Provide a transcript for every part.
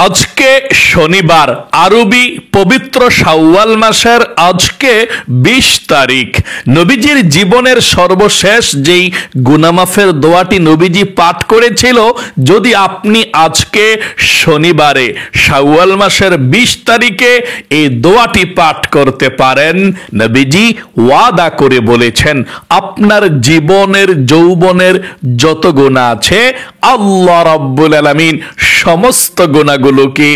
আজকে শনিবার, আরবি পবিত্র শাওয়াল মাসের আজকে 20 তারিখ। নবীজির জীবনের সর্বশেষ যেই গুনামাফের দোয়াটি নবীজি পাঠ করেছিল, যদি আপনি আজকে শনিবারে শাওয়াল মাসের 20 তারিখে এই দোয়াটি পাঠ করতে পারেন, নবীজি ওয়াদা করে বলেছেন আপনার জীবনের যৌবনের যত গুনাহ আছে আল্লাহ রাব্বুল আলামিন সমস্ত গুনাহগুলোকে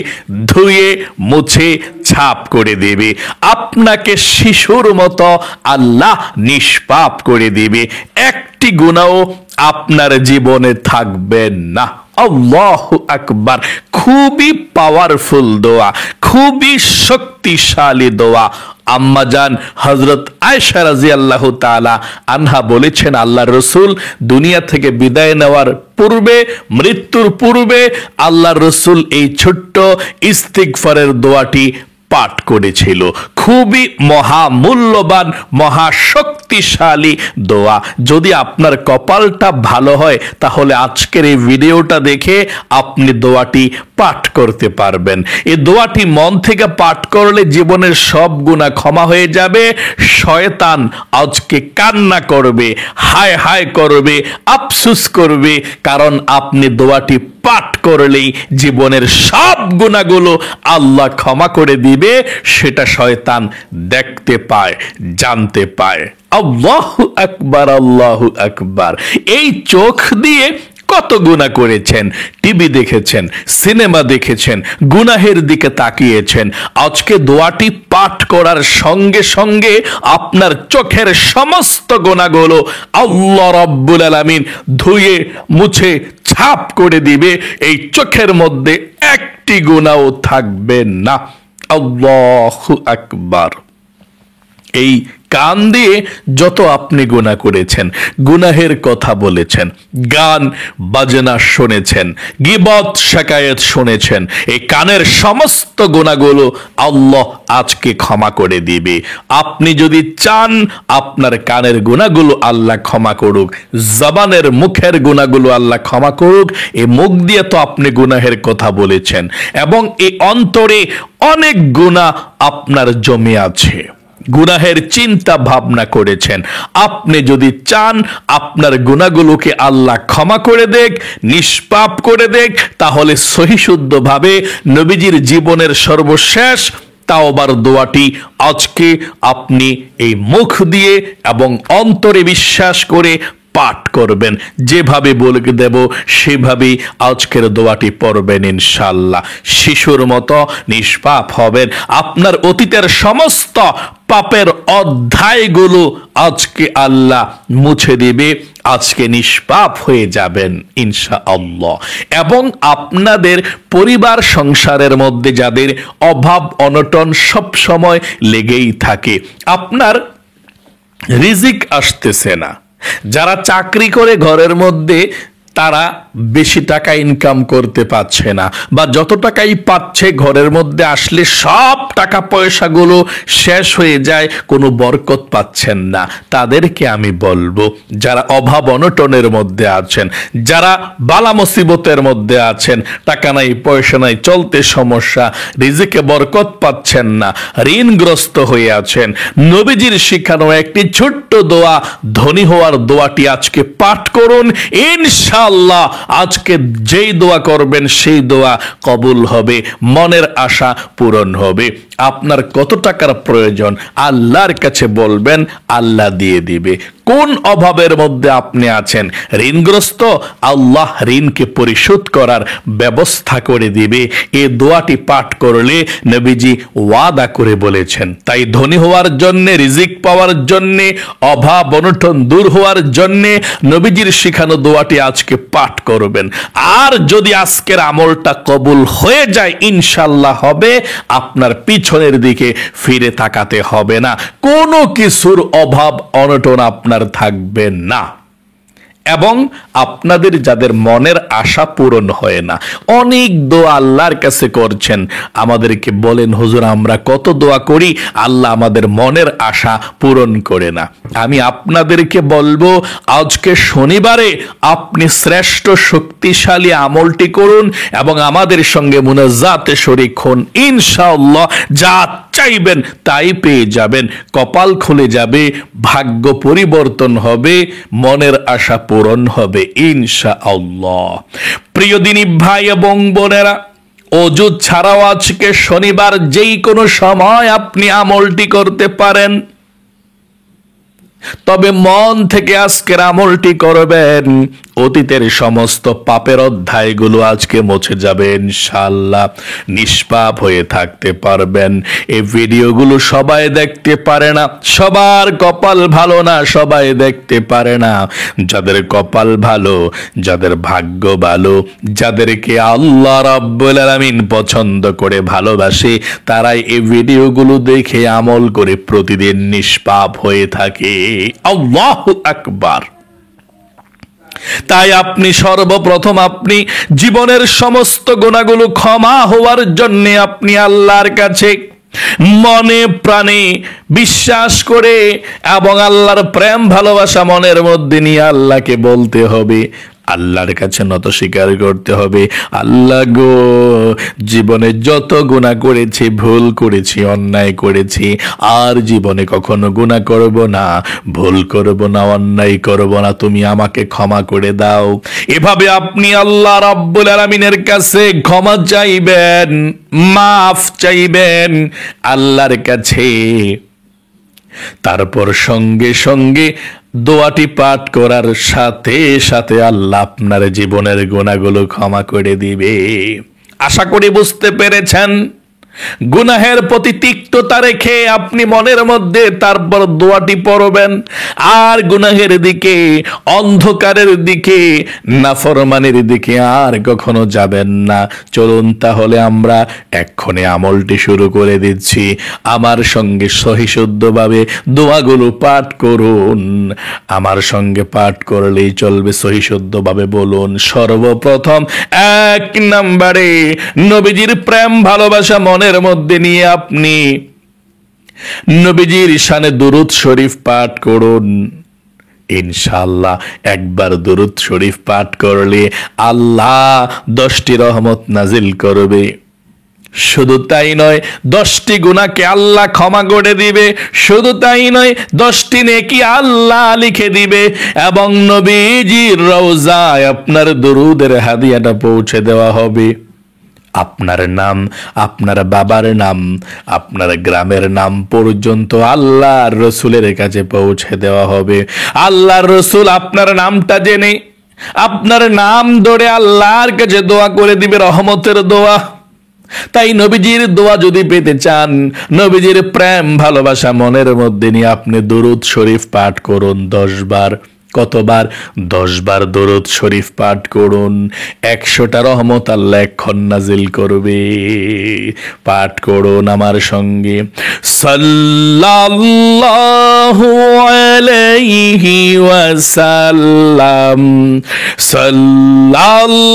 ধুয়ে মুছে ছাপ করে দেবে। আপনাকে শিশুর মতো আল্লাহ নিষ্পাপ করে দেবে। একটি গুনাহও আপনার জীবনে থাকবে না। আল্লাহু আকবার। খুবই পাওয়ারফুল দোয়া, খুবই শক্তিশালী দোয়া। আম্মাজান হযরত আয়েশা রাদিয়াল্লাহু তাআলা আনহা বলেছেন, আল্লাহর রাসূল দুনিয়া থেকে বিদায় নেওয়ার পূর্বে, মৃত্যুর পূর্বে আল্লাহর রাসূল এই ছোট্ট ইস্তিগফারের দোয়াটি পাঠ করেছিল। খুবই মহামূল্যবান, মহাশক্তিশালী দোয়া। যদি আপনার কপালটা ভালো হয় তাহলে আজকের এই ভিডিওটা দেখে আপনি দোয়াটি পাঠ করতে পারবেন। এই দোয়াটি মন থেকে পাঠ করলে জীবনের সব গুনাহ ক্ষমা হয়ে যাবে। শয়তান আজকে কান্না করবে, হায় হায় করবে, আফসোস করবে, কারণ আপনি দোয়াটি পাঠ করলেই জীবনের সব গুনাহগুলো আল্লাহ ক্ষমা করে দিবে। সেটা শয়তান দেখতে পায়, জানতে পায়। আল্লাহু আকবার, আল্লাহু আকবার। এই চোখ দিয়ে কত গুনাহ করেছেন, টিভি দেখেছেন, সিনেমা দেখেছেন, গুনাহের দিকে তাকিয়েছেন। আজকে দোয়াটি পাঠ করার সঙ্গে সঙ্গে আপনার চোখের সমস্ত গুনাহগুলো আল্লাহ রাব্বুল আলামিন ধুয়ে মুছে ছাপ করে দিবে। এই চোখের মধ্যে একটি গুনাহও থাকবে না। আল্লাহু আকবার। এই কান দিয়ে যত আপনি গুনাহ করেছেন, গুনাহের কথা বলেছেন, গান বাজনা শুনেছেন, গীবত শিকায়েত শুনেছেন, এই কানের সমস্ত গুনাহগুলো আল্লাহ আজকে ক্ষমা করে দিবে। আপনি যদি চান আপনার কানের গুনাহগুলো আল্লাহ ক্ষমা করুক, জবানের মুখের গুনাহগুলো আল্লাহ ক্ষমা করুক, এই মুখ দিয়ে তো আপনি গুনাহের কথা বলেছেন এবং এই অন্তরে অনেক গুনাহ আপনার জমে আছে, গুনাহের চিন্তা ভাবনা করেছেন। আপনি যদি চান আপনার গুনাহগুলোকে আল্লাহ ক্ষমা করে দেখ, নিষ্পাপ করে দেখ, তাহলে সহিশুদ্ধভাবে নবীজির জীবনের সর্বশেষ তাওবার দোয়াটি আজকে আপনি এই মুখ দিয়ে এবং অন্তরে বিশ্বাস করে পাঠ করবেন। যেভাবে বলে দেব সেভাবেই আজকের দোয়াটি পড়বেন ইনশাআল্লাহ। শিশুর মতো নিষ্পাপ হবেন। আপনার অতীতের সমস্ত পাপের অধ্যায়গুলো আজকে আল্লাহ মুছে দিবে। আজকে নিষ্পাপ হয়ে যাবেন ইনশাআল্লাহ। এবং আপনাদের পরিবার সংসারের মধ্যে যাদের অভাব অনটন সব সময় লেগেই থাকে, আপনার রিজিক আসতেছে না, যারা চাকরি করে ঘরের মধ্যে তারা বেশি টাকা ইনকাম করতে পারছে না, বা যত টাকাই পাচ্ছে ঘরের মধ্যে আসলে সব টাকা পয়সাগুলো শেষ হয়ে যায়, কোনো বরকত পাচ্ছেন না, তাদেরকে আমি বলবো যারা অভাব অনটনের মধ্যে আছেন, যারা বালা মুসিবতের মধ্যে আছেন, টাকা নাই পয়সা নাই, চলতে সমস্যা, রিজিকে বরকত পাচ্ছেন না, ঋণগ্রস্ত হয়ে আছেন, নবীজির শিখানো একটি ছোট্ট দোয়া, ধনী হওয়ার দোয়াটি আজকে পাঠ করুন। ইনশাআল্লাহ আজকে যেই দোয়া করবেন সেই দোয়া কবুল হবে, মনের আশা পূরণ হবে। আপনার কত টাকার প্রয়োজন আল্লাহর কাছে বলবেন, আল্লাহ দিয়ে দিবে। কোন অভাবের মধ্যে আপনি আছেন, ঋণগ্রস্ত, আল্লাহ ঋণকে পরিশোধ করার ব্যবস্থা করে দিবে। এই দোয়াটি পাঠ করলে নবীজি ওয়াদা করে বলেছেন। তাই ধনী হওয়ার জন্য, রিজিক পাওয়ার জন্য, অভাব অনটন দূর হওয়ার জন্য নবীজির শিখানো দোয়াটি আজকে পাঠ করবেন। আর যদি আজকের আমলটা কবুল হয়ে যায় ইনশাআল্লাহ হবে, আপনার পিছনের দিকে ফিরে তাকাতে হবে না, কোনো কিছুর অভাব অনটন আপনার থাকবে না। এবং আপনাদের যাদের মনের আশা পূরণ হয় না, অনেক দোয়া আল্লাহর কাছে করছেন, আমাদেরকে বলেন হুজুর আমরা কত দোয়া করি আল্লাহ আমাদের মনের আশা পূরণ করে না। আমি আপনাদেরকে বলবো আজকে শনিবারে আপনি শ্রেষ্ঠ শক্তিশালী আমলটি করুন এবং আমাদের সঙ্গে মুনাজাতে শরীক হন। ইনশাআল্লাহ যা চাইবেন তাই পেয়ে যাবেন, কপাল খুলে যাবে, ভাগ্য পরিবর্তন হবে, মনের আশা পূরণ হবে ইনশাআল্লাহ। প্রিয় দিনী ভাই এবং বোনেরা, অজু ছাড়াও আজকে শনিবার যেই কোনো সময় আপনি আমলটি করতে পারেন, তবে মন থেকে আজকের আমলটি করবেন, অতীতের সমস্ত পাপের অধ্যায়গুলো আজকে মুছে যাবে ইনশাআল্লাহ, নিষ্পাপ হয়ে থাকতে পারবেন। এই ভিডিওগুলো সবাই দেখতে পারে না, সবার কপাল ভালো না, সবাই দেখতে পারে না। যাদের কপাল ভালো, যাদের ভাগ্য ভালো, যাদেরকে আল্লাহ রাব্বুল আলামিন পছন্দ করে ভালোবাসে, তারাই এই ভিডিওগুলো দেখে আমল করে প্রতিদিন নিষ্পাপ হয়ে থাকে। আল্লাহু আকবার। তাই আপনি সর্বপ্রথম আপনি জীবনের সমস্ত গুনাহগুলো ক্ষমা হওয়ার জন্য আপনি আল্লাহর কাছে মনে প্রাণে বিশ্বাস করে এবং আল্লাহর প্রেম ভালোবাসা মনের মধ্যে নিয়ে আল্লাহকে বলতে হবে, আল্লাহর কাছে নত স্বীকার করতে হবে, আল্লাহ গো জীবনে যত গুনাহ করেছি, ভুল করেছি, অন্যায় করেছি, আর জীবনে কখনো গুনাহ করব না, ভুল করব না, অন্যায় করব না, তুমি আমাকে ক্ষমা করে দাও। এভাবে আপনি আল্লাহ রাব্বুল আলামিনের কাছে ক্ষমা চাইবেন, মাফ চাইবেন আল্লাহর কাছে। তারপর সঙ্গে সঙ্গে দোয়াটি পাঠ করার সাথে সাথে আল্লাহ আপনার জীবনের গুনাহগুলো ক্ষমা করে দিবে। আশা করি বুঝতে পেরেছেন। গুনাহের প্রতি তিক্ততা রেখে আপনি মনের মধ্যে তারপর দোয়াটি পড়বেন, আর গুনাহের দিকে, অন্ধকারের দিকে, নাফরমানের দিকে আর কখনো যাবেন না। চলুন তাহলে আমরা এক্ষণে আমলটি শুরু করে দিচ্ছি। আমার সঙ্গে সহিশুদ্ধভাবে দোয়াগুলো পাঠ করুন। আমার সঙ্গে পাঠ করলেই চলবে, সহিশুদ্ধভাবে বলুন। সর্বপ্রথম 1 নম্বরে নবীজির প্রেম ভালোবাসা মনের মধ্যে নিয়ে আপনি নবীজির শানে দুরূদ শরীফ পাঠ করুন। ইনশাআল্লাহ একবার দুরূদ শরীফ পাঠ করলে আল্লাহ 10টি রহমত নাজিল করবে। শুধু তাই নয়, 10টি গুনাহকে আল্লাহ ক্ষমা করে দিবে। শুধু তাই নয়, 10টি নেকি আল্লাহ লিখে দিবে এবং নবীজির রওজায় আপনার দুরূদের হাদিয়াটা পৌঁছে দেওয়া হবে। আপনার নাম, আপনার বাবার নাম, আপনার গ্রামের নাম পর্যন্ত আল্লাহর রসুলের কাছে পৌঁছে দেওয়া হবে। আল্লাহর রসুল আপনার নামটা জেনে আপনার নাম ধরে আল্লাহর কাছে দোয়া করে দিবে, রহমতের দোয়া। তাই নবীজির দোয়া যদি পেতে চান, নবীজির প্রেম ভালোবাসা মনের মধ্যে নিয়ে আপনি দুরূদ শরীফ পাঠ করুন 10 বার। কতবার? 10 বার দুরূদ শরীফ পাঠ করুন। 100টা রহমত আল্লাহ এখন নাজিল করবে। পাঠ করুন আমার সঙ্গে। সাল্লাল্লাহু আলাইহি ওয়াসাল্লাম, সাল্লাল্লাহু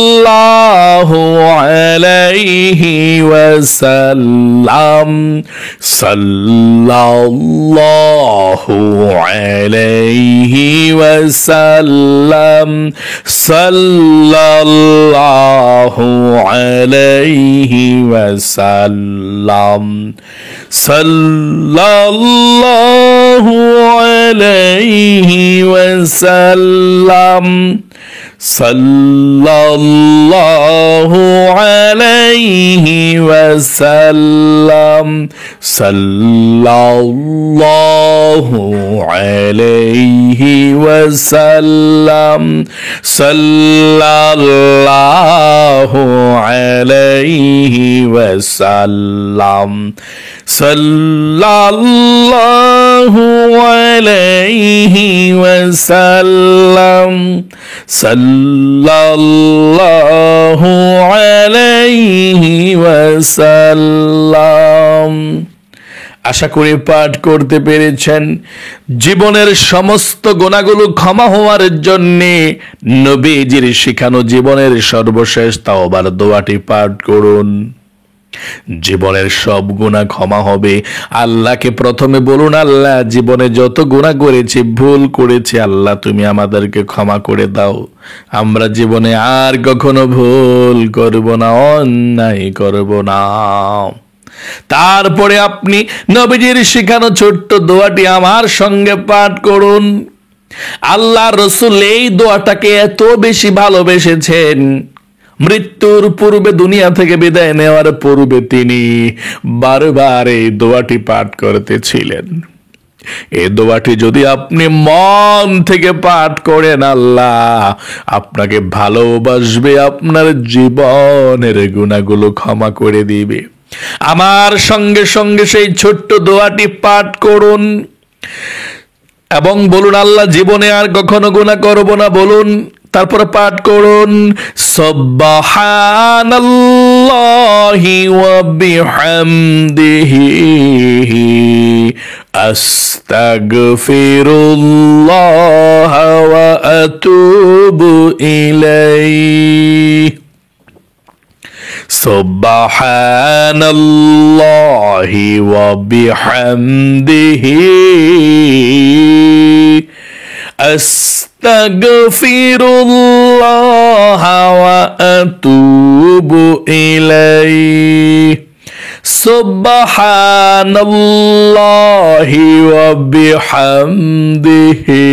আলাইহি ওয়াসাল্লাম, সাল্লাল্লাহু আলাইহি ওয়াসাল্লাম, সাল্লাল্লাহু আলাইহি ওয়াসাল্লাম, সাল্লাল্লাহু আলাইহি ওয়াসাল্লাম, সাল্লাল্লাহু আলাইহি ওয়াসাল্লাম, সাল্লাল্লাহু আলাইহি ওয়াসাল্লাম, সাল্লাল্লাহু আলাইহি ওয়াসাল্লাম, সাল্লাল্লাহু আলাইহি ওয়াসাল্লাম, সাল্লাল্লাহু আলাইহি ওয়াসাল্লাম। আশা করি পাঠ করতে পেরেছেন। জীবনের সমস্ত গুনাহগুলো ক্ষমা হওয়ার জন্যে নবীজির শিখানো জীবনের সর্বশেষ তাওবার দোয়াটি পাঠ করুন। জীবনের সব গুনাহ ক্ষমা হবে। আল্লাহকে প্রথমে বলুন, আল্লাহ জীবনে যত গুনাহ করেছি, ভুল করেছি, আল্লাহ তুমি আমাদেরকে ক্ষমা করে দাও। আমরা জীবনে আর কখনো ভুল করব না, অন্যায় করব না। তারপরে আপনি নবীজির শিখানো ছোট্ট দোয়াটি আমার সঙ্গে পাঠ করুন। আল্লাহ রসুল এই দোয়াটাকে এত বেশি ভালোবেসেছেন, মৃত্যুর পূর্বে, দুনিয়া থেকে বিদায় নেওয়ার পূর্বে তিনি বারবার এই দোয়াটি পাঠ করতেছিলেন। এই দোয়াটি যদি আপনি মন থেকে পাঠ করেন, আল্লাহ আপনাকে ভালোবাসবে, আপনার জীবনের গুনাহগুলো ক্ষমা করে দিবে। আমার সঙ্গে সঙ্গে সেই ছোট্ট দোয়াটি পাঠ করুন এবং বলুন, আল্লাহ জীবনে আর কখনো গুনাহ করব না বলুন। তারপর পাঠ করুন, সুবহানাল্লাহি ওয়া বিহামদিহি আস্তাগফিরুল্লাহ ওয়া আতুবু ইলাইহি। সুবহানাল্লাহি ওয়া বিহামদিহি আস্তাগফিরুল্লাহ ওয়া আতুবু ইলাইহি। সুবহানাল্লাহি ওয়া বিহামদিহি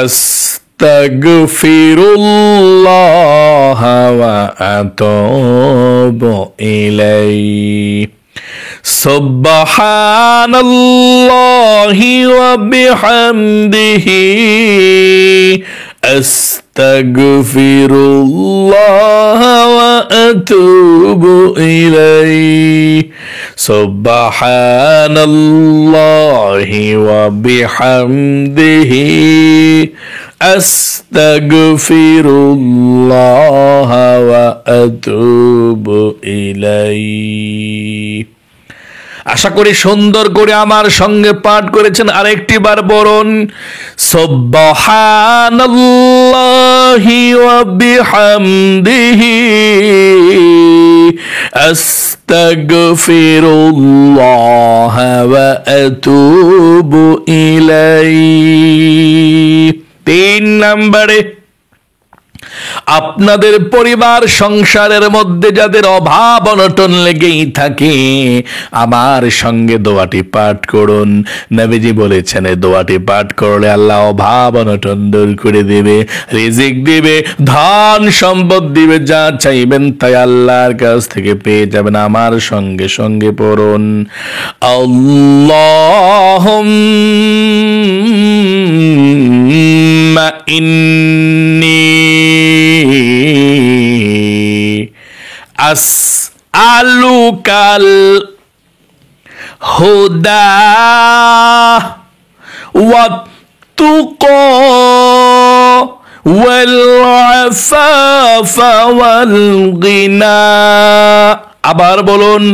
আস্তাগফিরুল্লাহ ওয়া আতুবু ইলাইহি। সুবহানাল্লাহি ওয়া বিহামদিহি আস্তাগফিরুল্লাহ ওয়া আতুবু ইলাইহি। সুবহানাল্লাহি ওয়া বিহামদিহি আস্তাগফিরুল্লাহ ওয়া আতুবু ইলাইহি। আশা করি সুন্দর করে আমার সঙ্গে পাঠ করেছেন। আরেকটি বার বলুন, সুবহানাল্লাহি ওয়া বিহামদিহি আস্তাগফিরুল্লাহ ওয়া আতুবু ইলাইহি। 3 নম্বরে, আপনাদের পরিবার সংসারের মধ্যে যাদের অভাব অনটন লেগেই থাকে, আমার সঙ্গে দোয়াটি পাঠ করুন। নবীজি বলেছেন এই দোয়াটি পাঠ করলে আল্লাহ অভাব অনটন দূর করে দেবে, রিজিক দিবে, ধন সম্পদ দিবে, যা চাইবেন তাই আল্লাহর কাছ থেকে পেয়ে যাবেন। আমার সঙ্গে সঙ্গে পড়ুন, আল্লাহুম্মা ইন্নী আসআলুকাল হুদা ওয়াত তুকা ওয়াল আফাফা ওয়াল গিনা। আবার বলুন,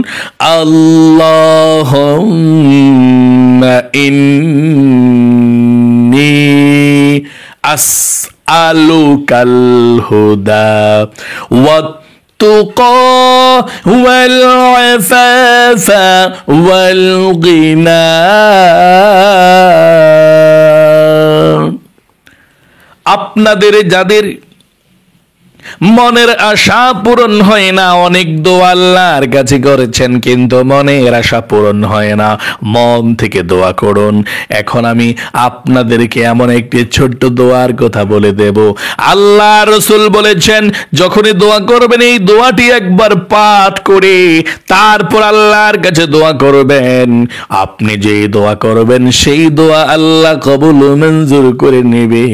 আল্লাহুম্মা ইন্নী আসআলুকাল হুদা ওয়াত التقى والعفاف والغنى। আপনাদের যাদের মনের আশা পূরণ হয় না, অনেক দোয়া আল্লাহর কাছে করেছেন কিন্তু মনের আশা পূরণ হয় না, মন থেকে দোয়া করুন। এখন আমি আপনাদেরকে এমন একটি ছোট্ট দোয়ার কথা বলে দেব। আল্লাহ রসুল বলেছেন, যখনই দোয়া করবেন এই দোয়াটি একবার পাঠ করে তারপর আল্লাহর কাছে দোয়া করবেন। আপনি যে দোয়া করবেন সেই দোয়া আল্লাহ কবুল মঞ্জুর করে নেবে।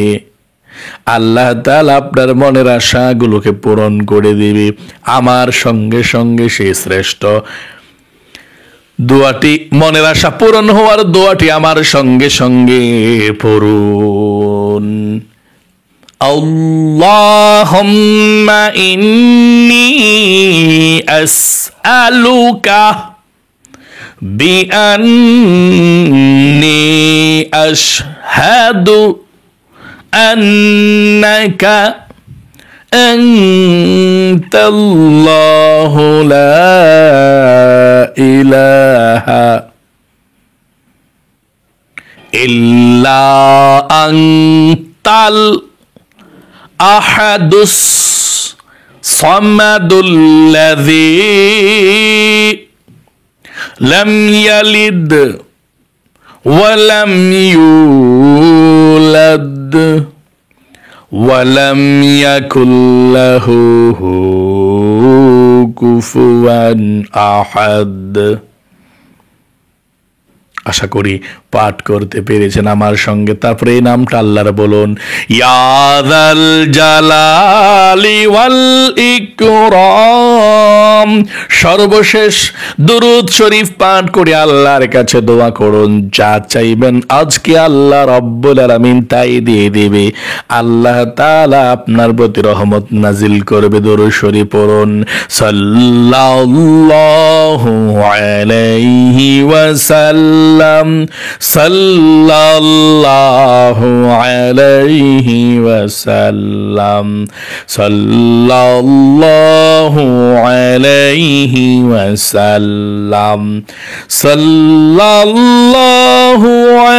আল্লাহ তাআলা আপনার মনের আশাগুলোকে পূরণ করে দিবে। আমার সঙ্গে সঙ্গে সেই শ্রেষ্ঠ দোয়াটি, মনের আশা পূরণ হওয়ার দোয়াটি আমার সঙ্গে সঙ্গে পড়ুন। আল্লাহুম্মা ইন্নী আসআলুকা বিআন্নী আশহাদু আন্নাকা আনতাল্লাহু লা ইলাহা ইল্লা আনতাল আহাদুস সামাদুল্লাযী লাম ইয়ালিদ ওয়া লাম ইউলাদ ওয়া লাম ইয়াকুল লাহু কুফুয়ান আহাদ। আশা করি পাঠ করতে পেরেছেন আমার সঙ্গে। তারপরে এই নামটা আল্লাহর বলুন, ইয়া যাল জালালি ওয়াল ইকরাম। সর্বশেষ দুরূদ শরীফ পাঠ করে আল্লাহর কাছে দোয়া করুন, যা চাইবেন আজকে আল্লাহ রব্বুল আলামিন তাই দিয়ে দেবে। আল্লাহ তাআলা আপনার প্রতি রহমত নাজিল করবে। দুরূদ শরীফ পড়ুন, সাল্লাল্লাহু আলাইহি ওয়াসাল্লাম, সাল্লাল্লাহু আলাইহি ওয়াসাল্লাম, সাল্লাল্লাহু আলাইহি ওয়াসাল্লাম, সাল্লাল্লাহু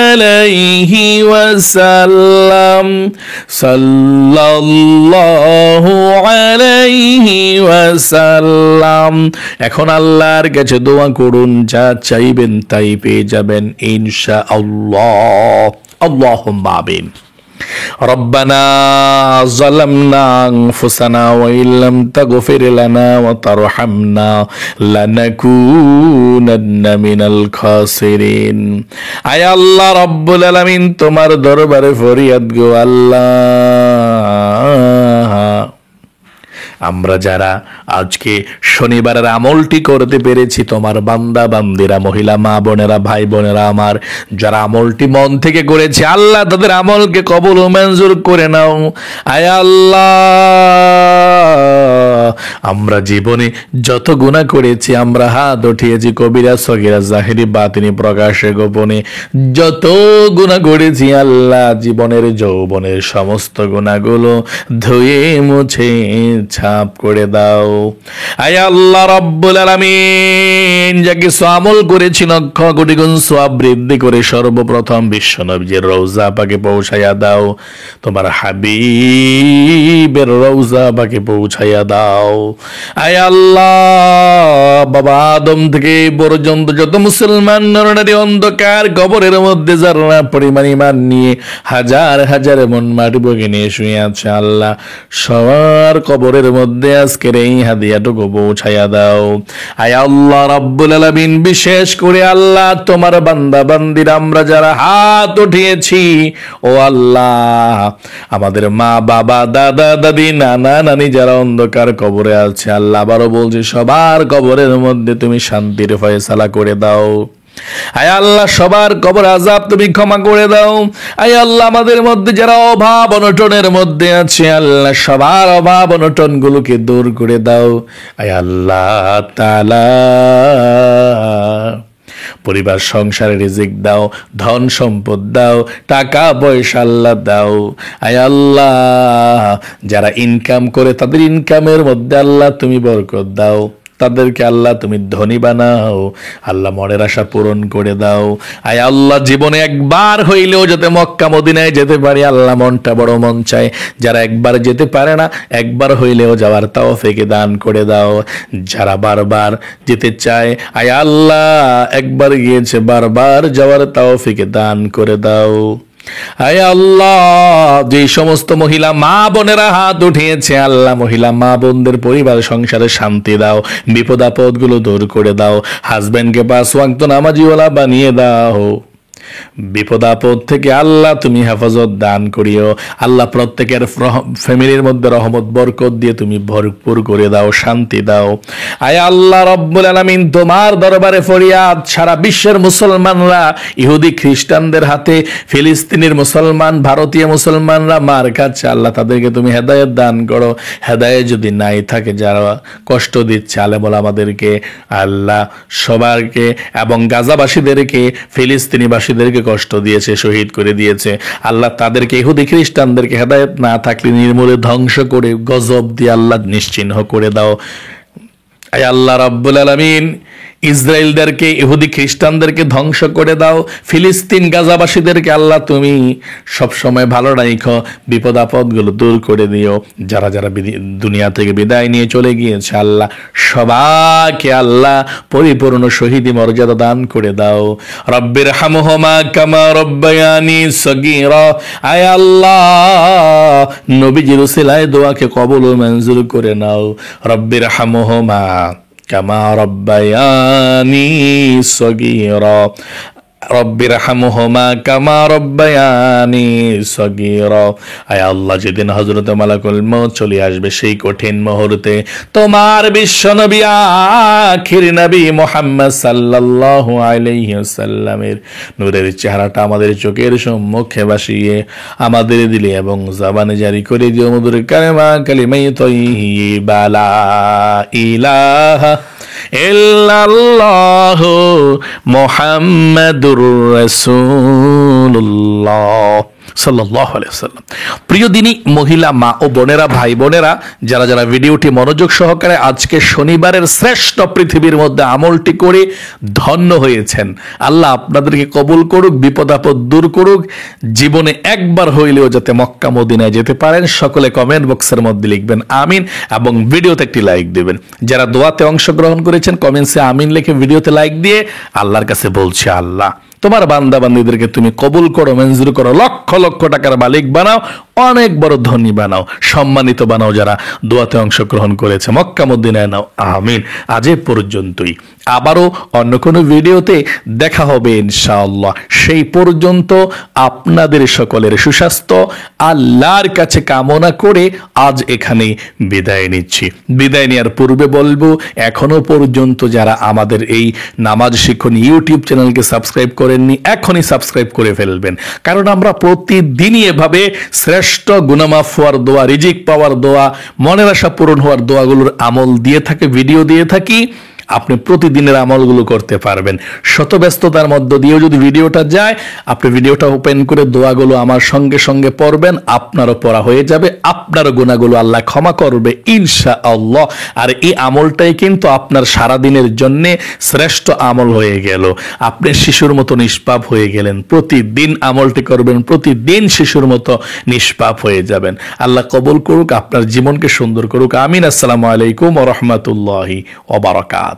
আলাইহি ওয়াসাল্লাম, সাল্লাল্লাহু আলাইহি ওয়াসাল্লাম। এখন আল্লাহর কাছে দোয়া করুন, যা চাইবেন তাই পেয়ে যাবেন ইনশাআল্লাহ। আল্লাহুম্মা আমিন। ربنا ظلمنا أنفسنا وإن لم تغفر لنا وترحمنا لنكونن من الخاسرين। আয় আল্লাহ রব্বুল আলামিন, তোমার দরবারে ফরিয়াদ গো আল্লাহ, আমরা যারা আজকে শনিবারের আমলটি করতে পেরেছি, তোমার বান্দা বান্দিরা, মহিলা মা বোনেরা, ভাই বোনেরা আমার, যারা আমলটি মন থেকে করেছে আল্লাহ তাদের আমলকে কবুল ও মঞ্জুর করে নাও। আয় আল্লাহ, আমরা জীবনে যত গুনাহ করেছি, আমরা হাত উঠিয়েছি কবিরা সগীরা জাহিরি বাতিনি প্রকাশে গোপনে যত গুনাহ করেছি আল্লাহ, জীবনের যৌবনের সমস্ত গুনাহগুলো ধুয়ে মুছে ছাপ করে দাও। আয় আল্লাহ রব্বুল আলামিন, যা কিছু আমল করেছি লক্ষ কোটি গুণ সওয়াব বৃদ্ধি করে সর্বপ্রথম বিশ্ব নবীর রওজা পাকে পৌঁছায়া দাও, তোমার হাবিবের রওজা পাকে পৌঁছায়া দাও। আয় আল্লাহ, বাবা আদম থেকে পর্যন্ত যত মুসলমান নরনারী অন্ধকার কবরের মধ্যে যারা পরিমাণ ঈমান নিয়ে হাজার হাজার মন মাটি বগে নিয়ে শুয়ে আছে আল্লাহ, সবার কবরের মধ্যে আজকের এই হাদিয়াটুকু পৌঁছায়া দাও। আয় আল্লাহ রাব্বুল আলামিন, বিশেষ করে আল্লাহ তোমার বান্দা বান্দিরা আমরা যারা হাত উঠিয়েছি, ও আল্লাহ আমাদের মা বাবা দাদা দাদি নানা নানি যারা অন্ধকার কবরে আছে আল্লাহ, আবারও বলছি সবার কবরের মধ্যে তুমি শান্তির ফয়সালা করে দাও। আয় আল্লাহ সবার কবর আযাব তুমি ক্ষমা করে দাও। আয় আল্লাহ আমাদের মধ্যে যারা অভাব অনটনের মধ্যে আছে আল্লাহ, সবার অভাব অনটন গুলোকে দূর করে দাও। আয় আল্লাহ তাআলা পরিবার সংসারে রিজিক দাও, ধন সম্পদ দাও, টাকা পয়সা আল্লাহ দাও। আয় আল্লাহ যারা ইনকাম করে তাদের ইনকামের মধ্যে আল্লাহ তুমি বরকত দাও, তাদেরকে আল্লাহ তুমি ধনী বানাও, আল্লাহ মনের আশা পূরণ করে দাও। আয় আল্লাহ জীবনে একবার হইলেও যাতে মক্কা মদিনায় যেতে পারি আল্লাহ, মনটা বড় মন চায়। যারা একবার যেতে পারে না, একবার হইলেও যাওয়ার তৌফিক দান করে দাও। যারা বারবার যেতে চায় আয় আল্লাহ একবার গিয়েছে বারবার যাওয়ার তৌফিক দান করে দাও। আয় আল্লাহ যে সমস্ত মহিলা মা বোনেরা হাত উঠিয়েছে আল্লাহ, মহিলা মা বোনদের পরিবার সংসারে শান্তি দাও, বিপদ আপদ গুলো দূর করে দাও, হাজবেন্ডকে 5 ওয়াক্ত নামাজিওয়ালা বানিয়ে দাও। বিপদ আপদ থেকে আল্লাহ তুমি হেফাজত দান করিও। আল্লাহ প্রত্যেকের ফ্যামিলির মধ্যে রহমত বরকত দিয়ে তুমি ভরপুর করে দাও, শান্তি দাও। আয় আল্লাহ রব্বুল আলামিন, তোমার দরবারে ফরিয়াদ, সারা বিশ্বের মুসলমানরা ইহুদি খ্রিস্টানদের হাতে, ফিলিস্তিনের মুসলমান, ভারতীয় মুসলমানরা মার খাচ্ছে, আল্লাহ তাদেরকে তুমি হেদায়েত দান করো। হেদায়েত যদি নাই থাকে, যারা কষ্ট দিচ্ছে আলেম ওলামাদেরকে, আল্লাহ সবারকে, এবং গাজাবাসীদেরকে, ফিলিস্তিনিবাসীদেরকে কষ্ট দিয়েছে, শহীদ করে দিয়েছে, আল্লাহ তাদেরকে, ইহুদি খ্রিস্টানদেরকে হেদায়েত না থাকলে নির্মূলে ধ্বংস করে গজব দিয়ে আল্লাহ নিশ্চিহ্ন করে দাও। আয় আল্লাহ রাব্বুল আলামিন, ইসরায়েলদেরকে, ইহুদি খ্রিস্টানদেরকে ধ্বংস করে দাও। ফিলিস্তিন গাজাবাসীদেরকে আল্লাহ তুমি সবসময় ভালো রাখো, বিপদ আপদগুলো দূর করে দিও। যারা যারা দুনিয়া থেকে বিদায় নিয়ে চলে গিয়েছে আল্লাহ সবাইকে আল্লাহ পরিপূর্ণ শহীদি মর্যাদা দান করে দাও। রব্বির হামহুমা কামা রব্বায়ানি সগীরা। আয় আল্লাহ, নবীজির উসিলায় দোয়াকে কবুল ও মঞ্জুর করে নাও। রব্বির হামহুমা কামা রব্বায়ানি সগীরা। রব্বির হামহুমা কামা রব্বায়ানি সগীরা। আয় আল্লাহ, যেদিন হযরত মালাকুল মউত চলে আসবে সেই কঠিন মুহূর্তে তোমার বিশ্ব নবী আখির নবী মুহাম্মদ সাল্লাল্লাহু আলাইহি ওয়াসাল্লামের নূরের চেহারাটা আমাদের চোখের সম্মুখে ভাসিয়ে আমাদের দিলে এবং জবানে জারি করে দিও মধুর কালিমায়ে তাইয়্যিবা লা ইলাহা ইল্লাল্লাহু মুহাম্মাদুর রাসূলুল্লাহ সাল্লাল্লাহু আলাইহি ওয়াসাল্লাম। প্রিয় দিনী মহিলা, মা ও বোনেরা, ভাই বোনেরা, যারা যারা ভিডিওটি মনোযোগ সহকারে আজকে শনিবারের শ্রেষ্ঠ পৃথিবীর মধ্যে আমলটি করে ধন্য হয়েছেন, আল্লাহ আপনাদেরকে কবুল করুক, বিপদ আপদ দূর করুক। জীবনে একবার হইলেও যাতে মক্কা মদিনায় যেতে পারেন, সকলে কমেন্ট বক্সের মধ্যে লিখবেন আমিন এবং ভিডিওতে একটি লাইক দেবেন। যারা দোয়াতে অংশগ্রহণ করেছেন কমেন্টসে আমিন লিখে ভিডিওতে লাইক দিয়ে আল্লাহর কাছে বলছি, আল্লাহ তোমার বান্দা বান্দীদেরকে তুমি কবুল করো, মঞ্জুর করো, লক্ষ লক্ষ টাকার মালিক বানাও, অনেক বড় ধনী বানাও, সম্মানিত বানাও। যারা দোয়াতে অংশগ্রহণ করেছে মক্কা মদিনায় নাও, আমিন। আজ এ পর্যন্তই, আবারও অন্য কোনো ভিডিওতে দেখা হবে ইনশাআল্লাহ। সেই পর্যন্ত আপনাদের সকলের সুস্বাস্থ্য আল্লাহর কাছে কামনা করে আজ এখানে বিদায় নিচ্ছি। বিদায় নেওয়ার পূর্বে বলবো, এখনো পর্যন্ত যারা আমাদের এই নামাজ শিক্ষণ ইউটিউব চ্যানেলকে সাবস্ক্রাইব করেননি, এখনই সাবস্ক্রাইব করে ফেলবেন, কারণ আমরা প্রতিদিনই এভাবে শ্রেষ্ঠ গুনাহ মাফ হওয়ার দোয়া, রিজিক পাওয়ার দোয়া, মনের আশা পূরণ হওয়ার দোয়াগুলোর আমল দিয়ে থাকি, ভিডিও দিয়ে থাকি। আপনি প্রতিদিনের আমলগুলো করতে পারবেন। শত ব্যস্ততার মধ্য দিয়েও যদি ভিডিওটা যায়, আপনি ভিডিওটা ওপেন করে দোয়াগুলো আমার সঙ্গে সঙ্গে পড়বেন, আপনারও পড়া হয়ে যাবে, আপনারও গুনাহগুলো আল্লাহ ক্ষমা করবে ইনশাআল্লাহ। আর এই আমলটাই কিন্তু আপনার সারাদিনের জন্য শ্রেষ্ঠ আমল হয়ে গেল। আপনি শিশুর মতো নিষ্পাপ হয়ে গেলেন। প্রতিদিন আমলটি করবেন, প্রতিদিন শিশুর মতো নিষ্পাপ হয়ে যাবেন। আল্লাহ কবুল করুক, আপনার জীবনকে সুন্দর করুক, আমিন। আসসালামু আলাইকুম ওয়া রাহমাতুল্লাহি ওয়া বারাকাতুহু।